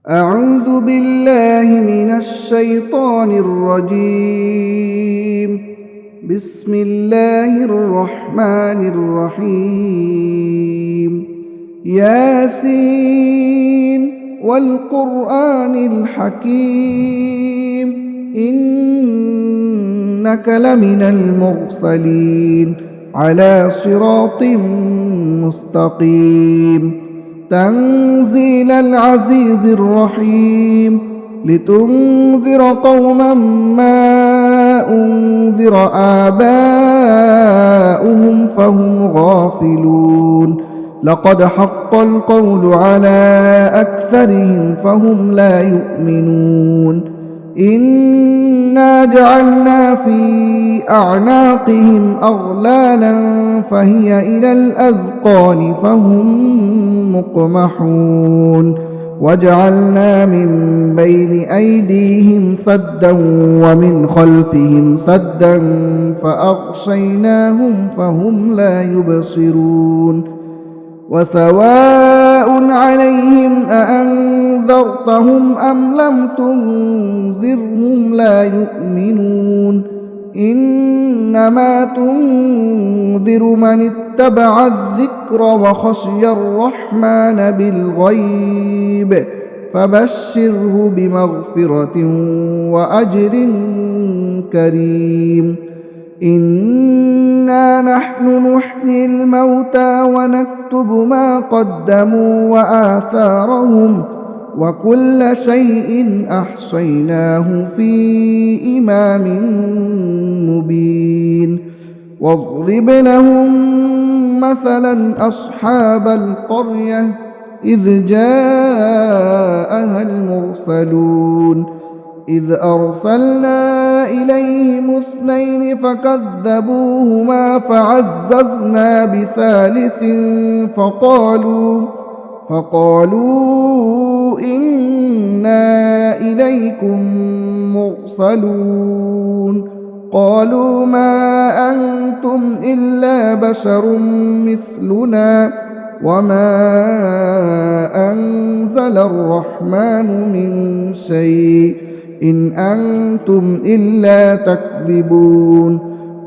أعوذ بالله من الشيطان الرجيم. بسم الله الرحمن الرحيم. ياسين والقرآن الحكيم إنك لمن المرسلين على صراط مستقيم. تنزيل العزيز الرحيم لتنذر قوما ما أنذر آباؤهم فهم غافلون. لقد حق القول على أكثرهم فهم لا يؤمنون. إنا جعلنا في أعناقهم أغلالا فهي إلى الأذقان فهم مقمحون. وجعلنا من بين أيديهم سدا ومن خلفهم سدا فأغشيناهم فهم لا يبصرون. وسواء عليهم أأنذرتهم أم لم تنذرهم لا يؤمنون. إنما تنذر من اتبع الذكر وخشي الرحمن بالغيب فبشره بمغفرة وأجر كريم. إنا نحن نحيي الموتى ونكتب ما قدموا وآثارهم وكل شيء أحصيناه في إمام مبين. واضرب لهم مثلا أصحاب القرية إذ جاءها المرسلون إذ أرسلنا إليهم 2 فكذبوهما فعززنا بثالث فقالوا إنا إليكم مرسلون. قالوا ما أنتم إلا بشر مثلنا وما أنزل الرحمن من شيء إن أنتم إلا تكذبون.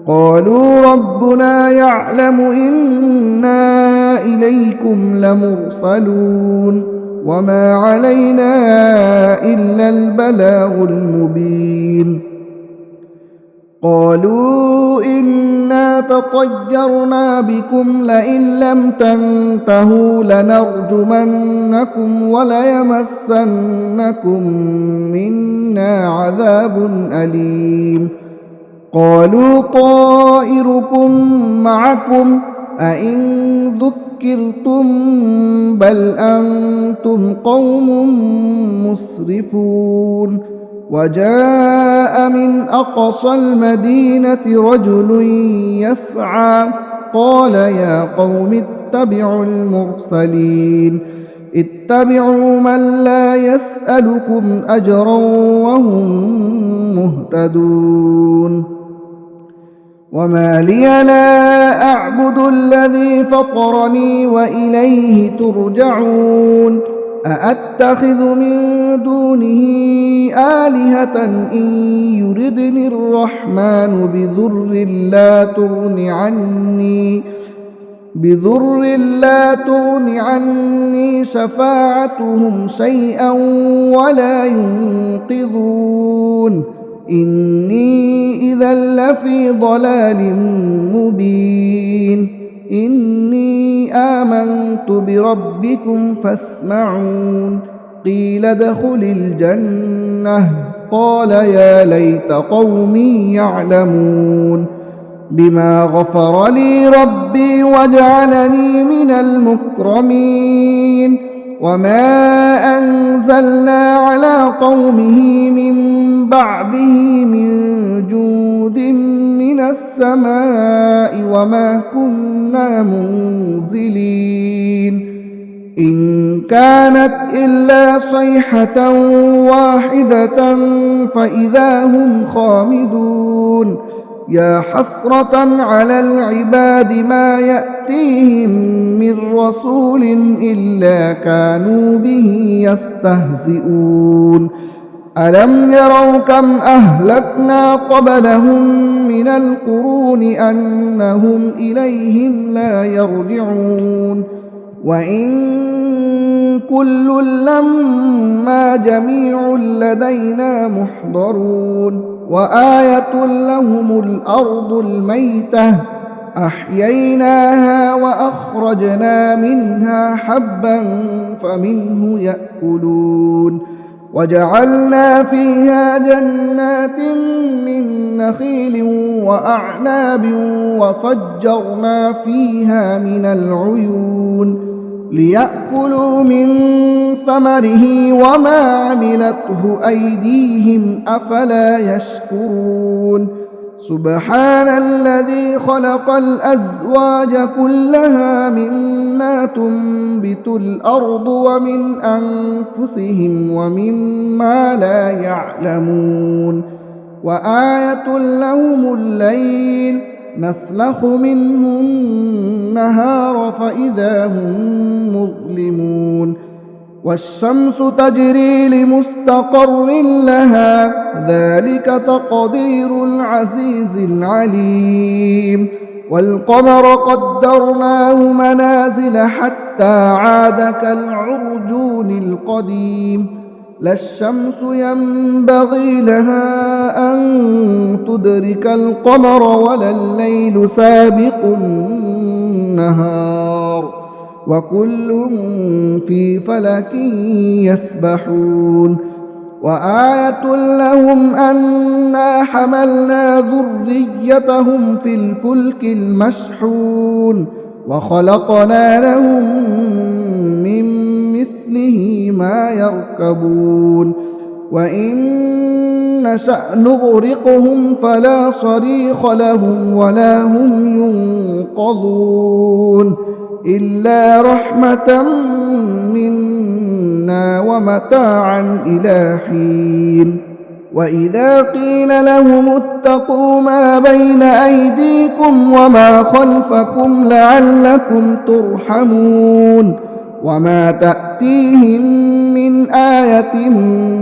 قالوا ربنا يعلم إنا إليكم لمرسلون وما علينا إلا البلاغ المبين. قالوا إنا تطيرنا بكم لئن لم تنتهوا لنرجمنكم وليمسنكم منا عذاب أليم. قالوا طائركم معكم أئن ذكرتم بل أنتم قوم مسرفون. وجاء من أقصى المدينة رجل يسعى قال يا قوم اتبعوا المرسلين اتبعوا من لا يسألكم أجرا وهم مهتدون. وما لي لا أعبد الذي فطرني وإليه ترجعون. أأتخذ من دونه آلهة إن يردني الرحمن بضر لا تغن عني شفاعتهم شيئا ولا ينقذون. إني إذا لفي ضلال مبين. إني آمنت بربكم فاسمعون. قيل ادخل الجنة قال يا ليت قومي يعلمون بما غفر لي ربي وجعلني من المكرمين. وما أنزلنا على قومه من بعده من جود من السماء وما كنا منزلين. إن كانت إلا صيحة واحدة فإذا هم خامدون. يا حسرة على العباد ما يأتيهم من رسول إلا كانوا به يستهزئون ألم يروا كم أهلكنا قبلهم من القرون أنهم إليهم لا يرجعون وإن كل لما جميع لدينا محضرون وآية لهم الأرض الميتة أحييناها وأخرجنا منها حبا فمنه يأكلون وجعلنا فيها جنات من نخيل وأعناب وفجرنا فيها من العيون ليأكلوا من ثمره وما عملته أيديهم أفلا يشكرون سبحان الذي خلق الأزواج كلها مما تنبت الأرض ومن أنفسهم ومما لا يعلمون وآية لهم الليل نسلخ منه النهار فإذا هم مظلمون والشمس تجري لمستقر لها ذلك تقدير العزيز العليم والقمر قدرناه منازل حتى عاد كالعرجون القديم لا الشمس ينبغي لها أن تدرك القمر ولا الليل سابق النهار وكل في فلك يسبحون وآية لهم أنا حملنا ذريتهم في الفلك المشحون وخلقنا لهم من مثله ما يركبون وإن نشأ نغرقهم فلا صريخ لهم ولا هم ينقذون إلا رحمة منا ومتاعا إلى حين وإذا قيل لهم اتقوا ما بين أيديكم وما خلفكم لعلكم ترحمون وما تأتيهم من آية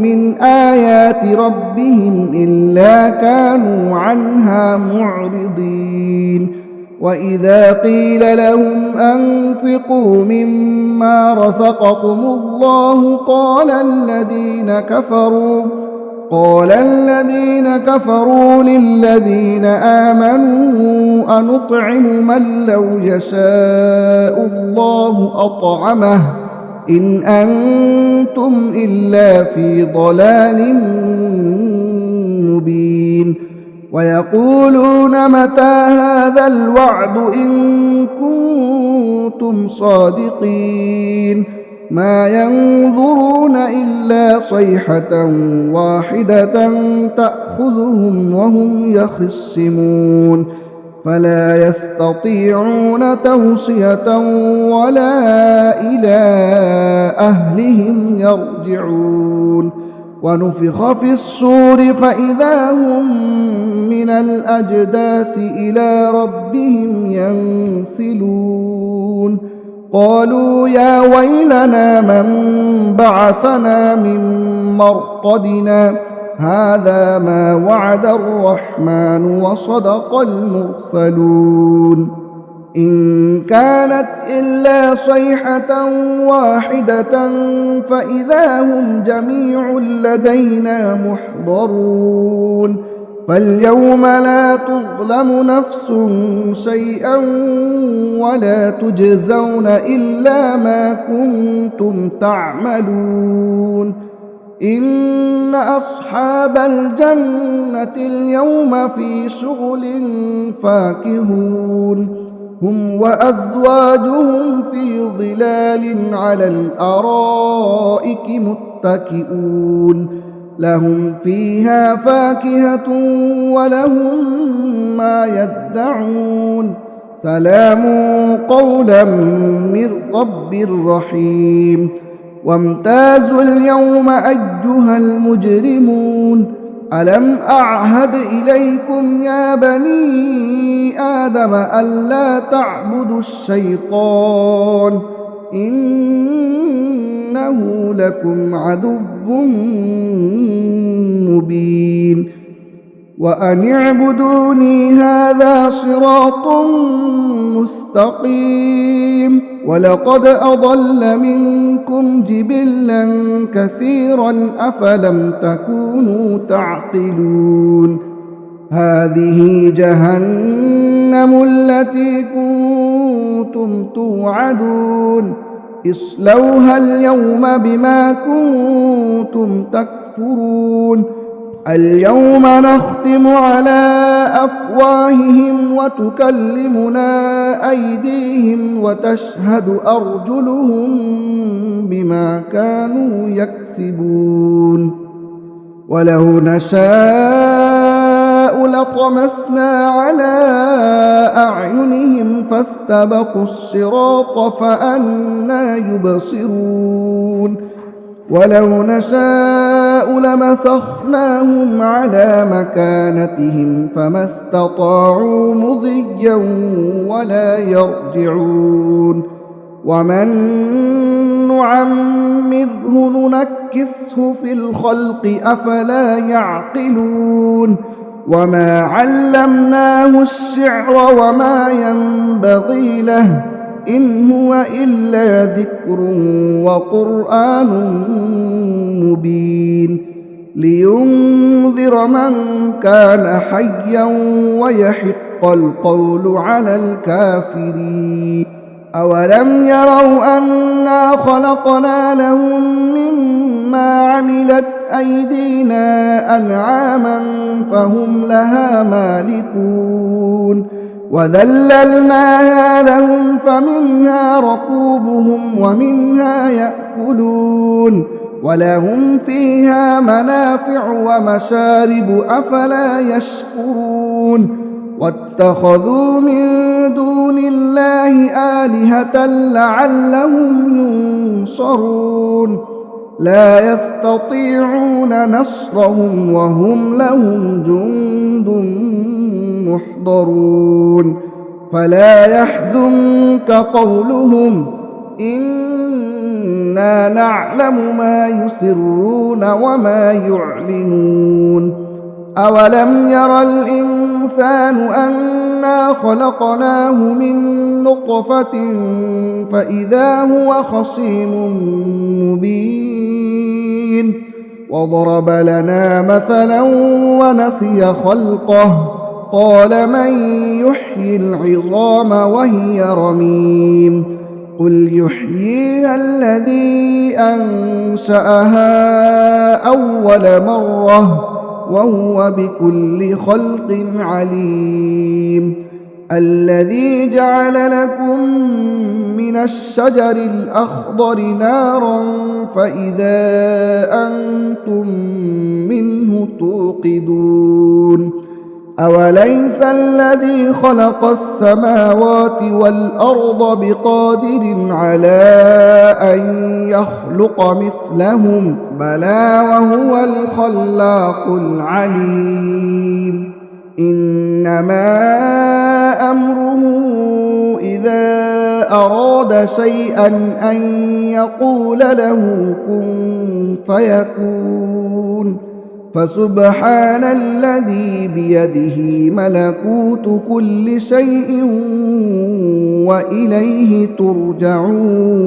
من آيات ربهم إلا كانوا عنها معرضين وإذا قيل لهم أنفقوا مما رزقكم الله قال الذين كفروا للذين آمنوا أنطعم من لو يشاء الله أطعمه إن أنتم إلا في ضلال مبين ويقولون متى هذا الوعد إن كنتم صادقين ما ينظرون إلا صيحة واحدة تأخذهم وهم يخصمون فلا يستطيعون توصية ولا إلى أهلهم يرجعون ونفخ في الصور فإذا هم من الأجداث إلى ربهم ينسلون قالوا يا ويلنا من بعثنا من مرقدنا هذا ما وعد الرحمن وصدق المرسلون إن كانت إلا صيحة واحدة فإذا هم جميع لدينا محضرون فاليوم لا تظلم نفس شيئا ولا تجزون إلا ما كنتم تعملون إن أصحاب الجنة اليوم في شغل فاكهون هم وأزواجهم في ظلال على الأرائك متكئون لهم فيها فاكهة ولهم ما يدعون سلام قولا من رب رحيم وامتازوا اليوم أيها المجرمون ألم أعهد إليكم يا بني آدم ألا تعبدوا الشيطان إنه لكم عدو مبين وأن اعبدوني هذا صراط مستقيم ولقد أضل منكم جبلا كثيرا أفلم تكونوا تعقلون هذه جهنم التي كنتم توعدون اصلوها اليوم بما كنتم تكفرون اليوم نختم على أفواههم وتكلمنا أيديهم وتشهد أرجلهم بما كانوا يكسبون ولو نشاء لطمسنا على أعينهم فاستبقوا الصراط فأنى يبصرون ولو نشاء لمسخناهم على مكانتهم فما استطاعوا مضيا ولا يرجعون ومن نعمره ننكسه في الخلق أفلا يعقلون وما علمناه الشعر وما ينبغي له إن هو إلا ذكر وقرآن مبين لينذر من كان حيا ويحق القول على الكافرين أولم يروا أنا خلقنا لهم مما عملت أيدينا أنعاما فهم لها مالكون وذللناها لهم فمنها ركوبهم ومنها يأكلون ولهم فيها منافع ومشارب أفلا يشكرون واتخذوا من دون الله آلهة لعلهم ينصرون لا يستطيعون نصرهم وهم لهم جند محضرون فلا يحزنك قولهم إنا نعلم ما يسرون وما يعلنون أولم ير الإنسان أنا خلقناه من نطفة فإذا هو خصيم مبين وضرب لنا مثلا ونسي خلقه قال من يحيي العظام وهي رميم قل يحييها الذي أنشأها أول مرة وهو بكل خلق عليم الذي جعل لكم من الشجر الأخضر نارا فإذا أنتم منه توقدون أوليس الذي خلق السماوات والأرض بقادر على أن يخلق مثلهم بلى وهو الخلاق العليم إنما أمره إذا أراد شيئا أن يقول له كن فيكون فسبحان الذي بيده ملكوت كل شيء وإليه ترجعون